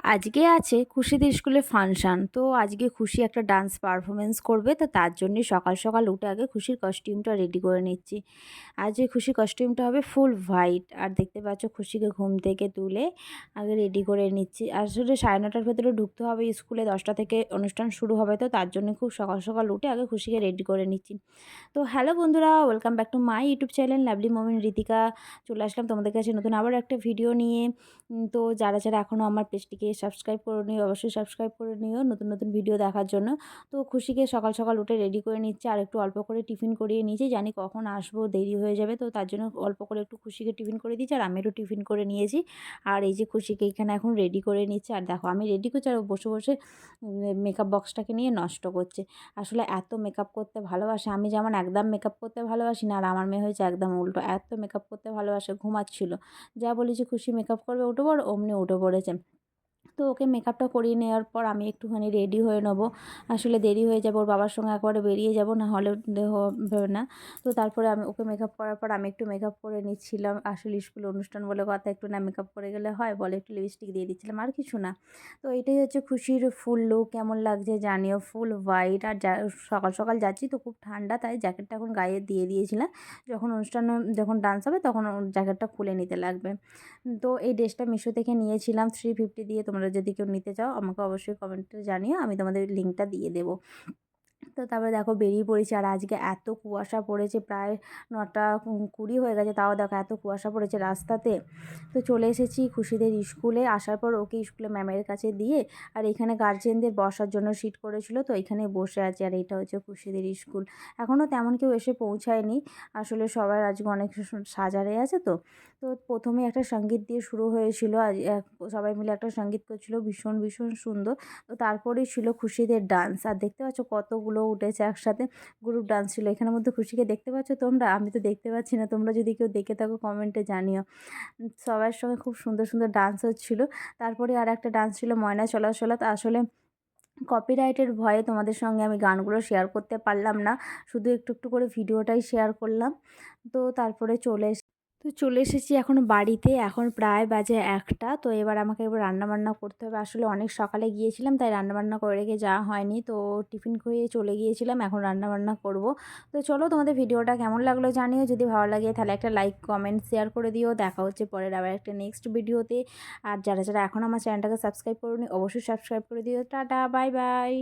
আজকে আছে খুশিদের স্কুলে ফাংশান। তো আজকে খুশি একটা ডান্স পারফরমেন্স করবে, তো তার জন্যই সকাল সকাল উঠে আগে খুশির কস্টিউমটা রেডি করে নিচ্ছি। আজ এই খুশির কস্টিউমটা হবে ফুল হোয়াইট। আর দেখতে পাচ্ছ খুশিকে ঘুম থেকে তুলে আগে রেডি করে নিচ্ছি। আসলে 9:30টার ভেতরে ঢুকতে হবে স্কুলে, 10টা থেকে অনুষ্ঠান শুরু হবে, তো তার জন্য খুব সকাল সকাল উঠে আগে খুশিকে রেডি করে নিচ্ছি। তো হ্যালো বন্ধুরা, welcome back to my YouTube channel lovely moment Ritika. চলে আসলাম তোমাদের কাছে নতুন আবার একটা ভিডিও নিয়ে। তো যারা যারা এখনও আমার পেজটিকে সাবস্ক্রাইব করে নিও, অবশ্যই সাবস্ক্রাইব করে নিও নতুন নতুন ভিডিও দেখার জন্য। তো খুশিকে সকাল সকাল উঠে রেডি করে নিচ্ছে, আর একটু অল্প করে টিফিন করিয়ে নিয়েছি, জানি কখন আসবো দেরি হয়ে যাবে, তো তার জন্য অল্প করে একটু খুশিকে টিফিন করে দিচ্ছি, আর আমি একটু টিফিন করে নিয়েছি। আর এই যে খুশিকে এখানে এখন রেডি করে নিচ্ছে, আর দেখো আমি রেডি করছি আর ও বসে বসে মেকআপ বক্সটাকে নিয়ে নষ্ট করছে। আসলে এত মেকআপ করতে ভালোবাসে, আমি যেমন একদম মেকআপ করতে ভালোবাসি না, আর আমার মেয়ে হয়েছে একদম উল্টো, এত মেকআপ করতে ভালোবাসে। ঘুমাচ্ছিল, যা বলেছি খুশি মেকআপ করবে উঠে পড়, অমনি উঠে পড়েছে। তো ওকে মেকআপটা করিয়ে নেওয়ার পর আমি একটুখানি রেডি হয়ে নেবো। আসলে দেরি হয়ে যাবে, ওর বাবার সঙ্গে একবারে বেরিয়ে যাব, না হলে হবে না। তো তারপরে আমি ওকে মেকআপ করার পর আমি একটু মেকআপ করে নিচ্ছিলাম। আসলে স্কুল অনুষ্ঠান বলে কথা, একটু না মেকআপ করে গেলে হয় বলে, একটু লিপস্টিক দিয়ে দিচ্ছিলাম, আর কিছু না। তো এটাই হচ্ছে খুশির ফুল লুক। কেমন লাগছে জানিও, ফুল হোয়াইট। আর সকাল সকাল যাচ্ছি তো খুব ঠান্ডা, তাই জ্যাকেটটা এখন গায়ে দিয়ে দিয়েছিলাম। যখন ডান্স হবে তখন জ্যাকেটটা খুলে নিতে লাগবে। তো এই ড্রেসটা মিশো থেকে নিয়েছিলাম 350 দিয়ে। তোমরা যদি কেউ নিতে চাও আমাকে অবশ্যই কমেন্টে জানিও, আমি তোমাদের লিঙ্কটা দিয়ে দেবো। তো তারপরে দেখো বেরিয়ে পড়েছি, আর আজকে এত কুয়াশা পড়েছে, প্রায় 9:20 হয়ে গেছে, তাও দেখো এত কুয়াশা পড়েছে রাস্তাতে। তো চলে এসেছি খুশিদের স্কুলে। আসার পর ওকে স্কুলে ম্যামের কাছে দিয়ে, আর এখানে গার্জেনদের বসার জন্য সিট করেছিল, তো এখানে বসে আছি। আর এটা হচ্ছে খুশিদের স্কুল। এখনও তেমন কেউ এসে পৌঁছায়নি, আসলে সবার আজকে অনেক সাজারে আছে। তো তো প্রথমে একটা সঙ্গীত দিয়ে শুরু হয়েছিল, আজ সবাই মিলে একটা সঙ্গীত করছিল, ভীষণ ভীষণ সুন্দর। তো তারপরেই ছিল খুশিদের ডান্স। আর দেখতে পাচ্ছ কতগুলো উঠেছে একসাথে, গ্রুপ ডান্স ছিল। এখানের মধ্যে খুশিকে দেখতে পাচ্ছ তোমরা? আমি তো দেখতে পাচ্ছি না, তোমরা যদি কেউ দেখে থাকো কমেন্টে জানিও। সবার সঙ্গে খুব সুন্দর সুন্দর ডান্স হচ্ছিল। তারপরে আর একটা ডান্স ছিল ময়না চলা। তা আসলে কপিরাইটের ভয়ে তোমাদের সঙ্গে আমি গানগুলো শেয়ার করতে পারলাম না, শুধু একটু একটু করে ভিডিওটাই শেয়ার করলাম। তো তারপরে চলে এসেছি এখন বাড়িতে। এখন প্রায় বাজে 1টা। তো এবার রান্নাবান্না করতে হবে। আসলে অনেক সকালে গিয়েছিলাম, তাই রান্নাবান্না করে রেখে যাওয়া হয়নি, তো টিফিন খেয়ে চলে গিয়েছিলাম, এখন রান্নাবান্না করব। তো চলো, তোমাদের ভিডিওটা কেমন লাগলো জানিও, যদি ভালো লাগে তাহলে একটা লাইক কমেন্ট শেয়ার করে দিও। দেখা হচ্ছে পরের আবার একটা নেক্সট ভিডিওতে। আর যারা যারা এখন আমার চ্যানেলটাকে সাবস্ক্রাইব করোনি অবশ্যই সাবস্ক্রাইব করে দিও। Tata, bye bye.